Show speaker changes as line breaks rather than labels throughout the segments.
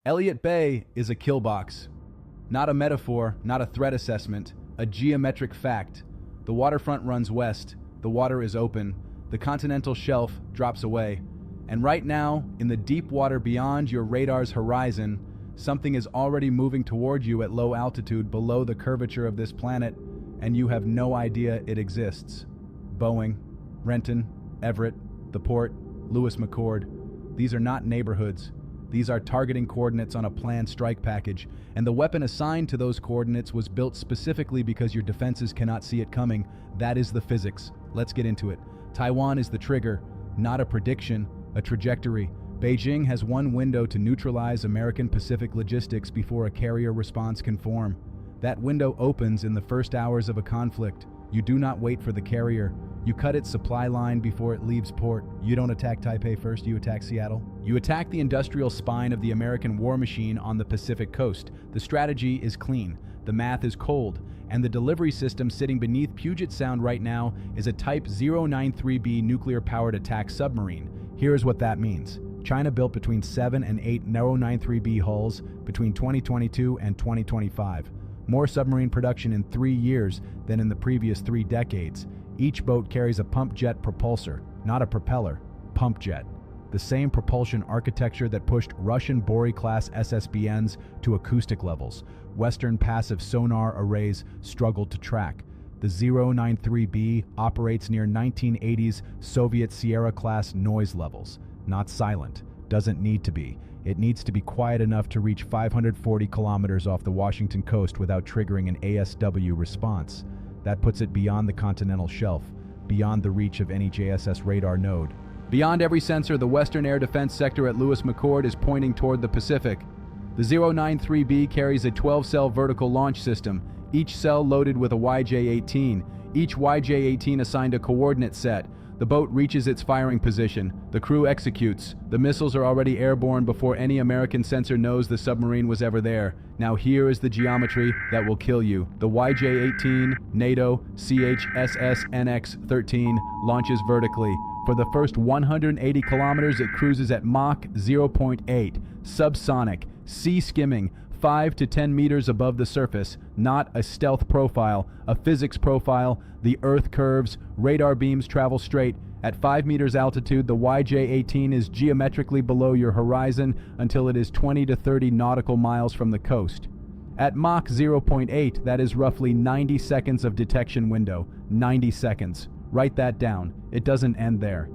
Elliott Bay is a kill box. Not a metaphor, not a threat assessment, a geometric fact. The waterfront runs west, the water is open, the continental shelf drops away, and right now, in the deep water beyond your radar's horizon, something is already moving toward you at low altitude below the curvature of this planet, and you have no idea it exists. Boeing, Renton, Everett, the port, Lewis-McChord. These are not neighborhoods. These are targeting coordinates on a planned strike package, and the weapon assigned to those coordinates was built specifically because your defenses cannot see it coming. That is the physics. Let's get into it. Taiwan is the trigger, not a prediction, a trajectory. Beijing has one window to neutralize American Pacific logistics before a carrier response can form. That window opens in the first hours of a conflict. You do not wait for the carrier. You cut its supply line before it leaves port. You don't attack Taipei first, you attack Seattle. You attack the industrial spine of the American war machine on the Pacific coast. The strategy is clean, the math is cold, and the delivery system sitting beneath Puget Sound right now is a Type 093B nuclear-powered attack submarine. Here's what that means. China built between 7 and 8 093B hulls between 2022 and 2025. More submarine production in 3 years than in the previous 3 decades. Each boat carries a pump jet propulsor, not a propeller, pump jet. The same propulsion architecture that pushed Russian Bory-class SSBNs to acoustic levels. Western passive sonar arrays struggled to track. The 093B operates near 1980s Soviet Sierra-class noise levels. Not silent, doesn't need to be. It needs to be quiet enough to reach 540 kilometers off the Washington coast without triggering an ASW response. That puts it beyond the continental shelf, beyond the reach of any JSS radar node. Beyond every sensor, the Western Air Defense Sector at Lewis-McChord is pointing toward the Pacific. The 093B carries a 12-cell vertical launch system, each cell loaded with a YJ-18, each YJ-18 assigned a coordinate set. The boat reaches its firing position. The crew executes. The missiles are already airborne before any American sensor knows the submarine was ever there. Now here is the geometry that will kill you. The YJ-18 NATO CHSS-NX-13 launches vertically. For the first 180 kilometers, it cruises at Mach 0.8, subsonic, sea skimming, 5 to 10 meters above the surface, not a stealth profile, a physics profile. The Earth curves, radar beams travel straight. At 5 meters altitude, the YJ-18 is geometrically below your horizon until it is 20 to 30 nautical miles from the coast. At Mach 0.8, that is roughly 90 seconds of detection window. 90 seconds. Write that down. It doesn't end there.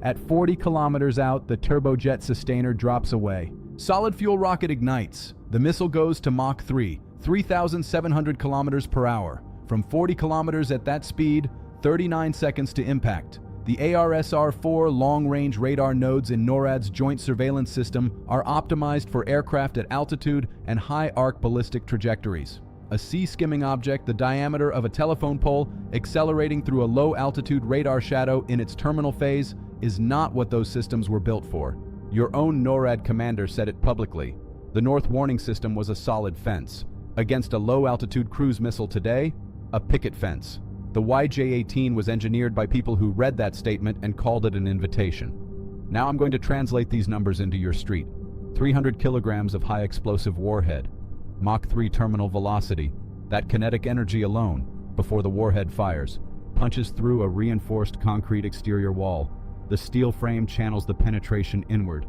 At 40 kilometers out, the turbojet sustainer drops away. Solid fuel rocket ignites. The missile goes to Mach 3, 3,700 kilometers per hour. From 40 kilometers at that speed, 39 seconds to impact. The ARSR-4 long-range radar nodes in NORAD's Joint Surveillance System are optimized for aircraft at altitude and high-arc ballistic trajectories. A sea-skimming object the diameter of a telephone pole accelerating through a low-altitude radar shadow in its terminal phase is not what those systems were built for. Your own NORAD commander said it publicly. The North Warning System was a solid fence. Against a low-altitude cruise missile today, a picket fence. The YJ-18 was engineered by people who read that statement and called it an invitation. Now I'm going to translate these numbers into your street. 300 kilograms of high-explosive warhead. Mach 3 terminal velocity. That kinetic energy alone, before the warhead fires, punches through a reinforced concrete exterior wall. The steel frame channels the penetration inward.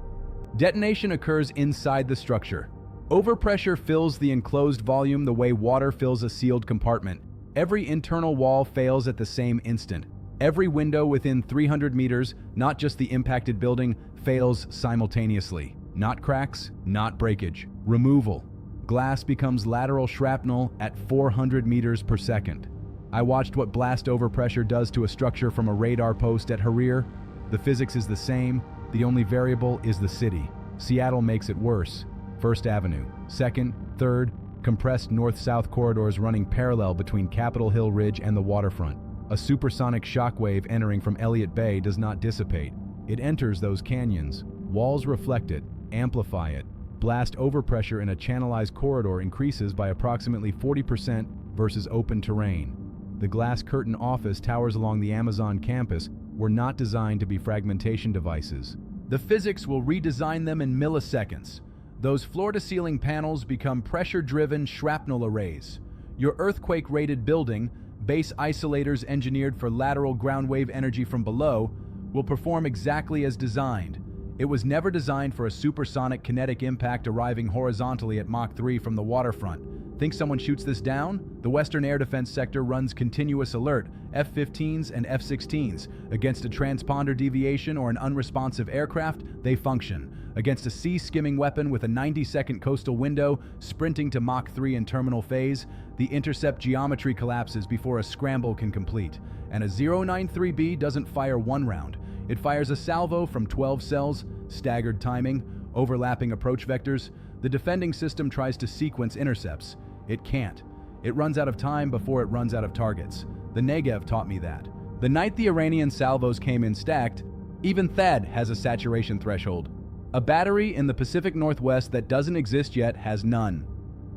Detonation occurs inside the structure. Overpressure fills the enclosed volume the way water fills a sealed compartment. Every internal wall fails at the same instant. Every window within 300 meters, not just the impacted building, fails simultaneously. Not cracks, not breakage. Removal. Glass becomes lateral shrapnel at 400 meters per second. I watched what blast overpressure does to a structure from a radar post at Harrir. The physics is the same, the only variable is the city. Seattle makes it worse. First Avenue, 2nd, 3rd, compressed north-south corridors running parallel between Capitol Hill Ridge and the waterfront. A supersonic shockwave entering from Elliott Bay does not dissipate. It enters those canyons. Walls reflect it, amplify it. Blast overpressure in a channelized corridor increases by approximately 40% versus open terrain. The glass curtain office towers along the Amazon campus were not designed to be fragmentation devices. The physics will redesign them in milliseconds. Those floor-to-ceiling panels become pressure-driven shrapnel arrays. Your earthquake-rated building, base isolators engineered for lateral ground wave energy from below, will perform exactly as designed. It was never designed for a supersonic kinetic impact arriving horizontally at Mach 3 from the waterfront. Think someone shoots this down? The Western Air Defense Sector runs continuous alert, F-15s and F-16s. Against a transponder deviation or an unresponsive aircraft, they function. Against a sea-skimming weapon with a 90-second coastal window, sprinting to Mach 3 in terminal phase, the intercept geometry collapses before a scramble can complete. And a 093B doesn't fire one round. It fires a salvo from 12 cells, staggered timing, overlapping approach vectors. The defending system tries to sequence intercepts. It can't. It runs out of time before it runs out of targets. The Negev taught me that. The night the Iranian salvos came in stacked, even THAAD has a saturation threshold. A battery in the Pacific Northwest that doesn't exist yet has none.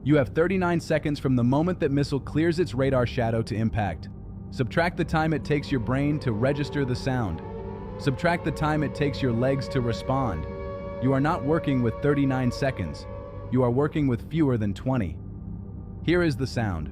You have 39 seconds from the moment that missile clears its radar shadow to impact. Subtract the time it takes your brain to register the sound. Subtract the time it takes your legs to respond. You are not working with 39 seconds. You are working with fewer than 20. Here is the sound.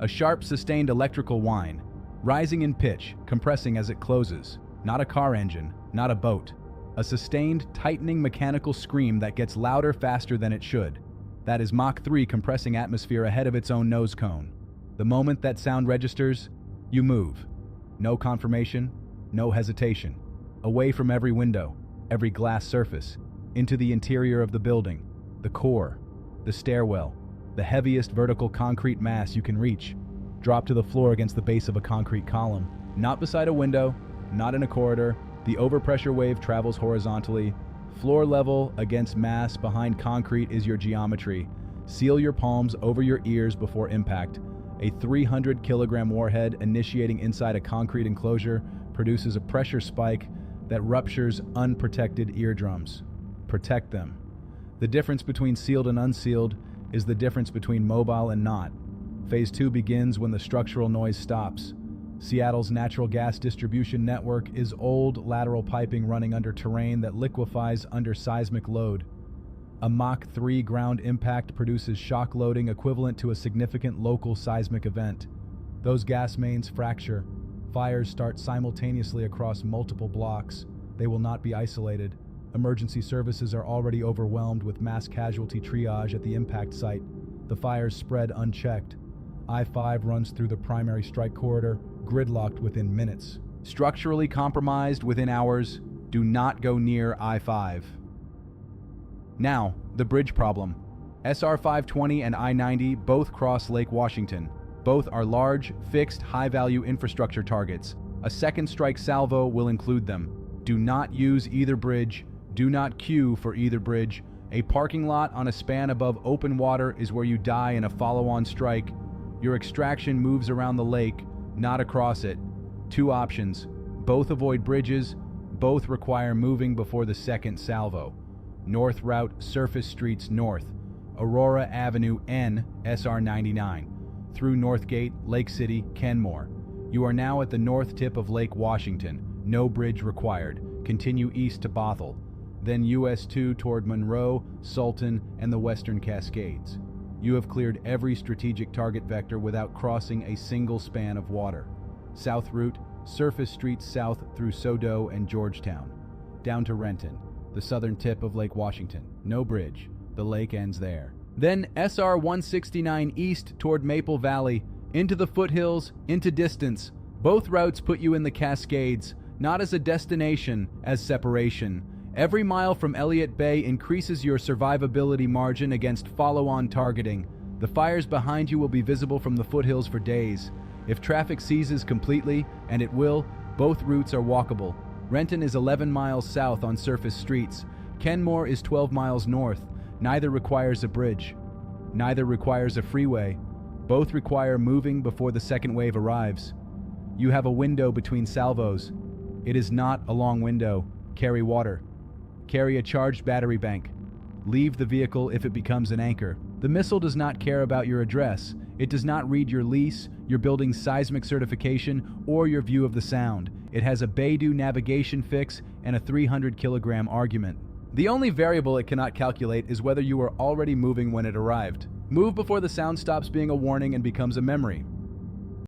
A sharp, sustained electrical whine, rising in pitch, compressing as it closes. Not a car engine, not a boat. A sustained, tightening mechanical scream that gets louder faster than it should. That is Mach 3 compressing atmosphere ahead of its own nose cone. The moment that sound registers, you move. No confirmation, no hesitation. Away from every window, every glass surface, into the interior of the building, the core, the stairwell, the heaviest vertical concrete mass you can reach. Drop to the floor against the base of a concrete column. Not beside a window, not in a corridor. The overpressure wave travels horizontally. Floor level against mass behind concrete is your geometry. Seal your palms over your ears before impact. A 300-kilogram warhead initiating inside a concrete enclosure produces a pressure spike that ruptures unprotected eardrums. Protect them. The difference between sealed and unsealed is the difference between mobile and not. Phase 2 begins when the structural noise stops. Seattle's natural gas distribution network is old lateral piping running under terrain that liquefies under seismic load. A Mach 3 ground impact produces shock loading equivalent to a significant local seismic event. Those gas mains fracture. Fires start simultaneously across multiple blocks. They will not be isolated. Emergency services are already overwhelmed with mass casualty triage at the impact site. The fires spread unchecked. I-5 runs through the primary strike corridor, gridlocked within minutes. Structurally compromised within hours. Do not go near I-5. Now, the bridge problem. SR-520 and I-90 both cross Lake Washington. Both are large, fixed, high-value infrastructure targets. A second strike salvo will include them. Do not use either bridge. Do not queue for either bridge. A parking lot on a span above open water is where you die in a follow-on strike. Your extraction moves around the lake, not across it. Two options. Both avoid bridges. Both require moving before the second salvo. North route, surface streets north. Aurora Avenue N, SR-99. Through Northgate, Lake City, Kenmore. You are now at the north tip of Lake Washington. No bridge required. Continue east to Bothell. Then US 2 toward Monroe, Sultan, and the Western Cascades. You have cleared every strategic target vector without crossing a single span of water. South route, surface streets south through Sodo and Georgetown. Down to Renton, the southern tip of Lake Washington. No bridge. The lake ends there. Then SR-169 east toward Maple Valley, into the foothills, into distance. Both routes put you in the Cascades, not as a destination, as separation. Every mile from Elliott Bay increases your survivability margin against follow-on targeting. The fires behind you will be visible from the foothills for days. If traffic ceases completely, and it will, both routes are walkable. Renton is 11 miles south on surface streets. Kenmore is 12 miles north. Neither requires a bridge. Neither requires a freeway. Both require moving before the second wave arrives. You have a window between salvos. It is not a long window. Carry water. Carry a charged battery bank. Leave the vehicle if it becomes an anchor. The missile does not care about your address. It does not read your lease, your building's seismic certification, or your view of the sound. It has a Beidou navigation fix and a 300-kilogram argument. The only variable it cannot calculate is whether you were already moving when it arrived. Move before the sound stops being a warning and becomes a memory.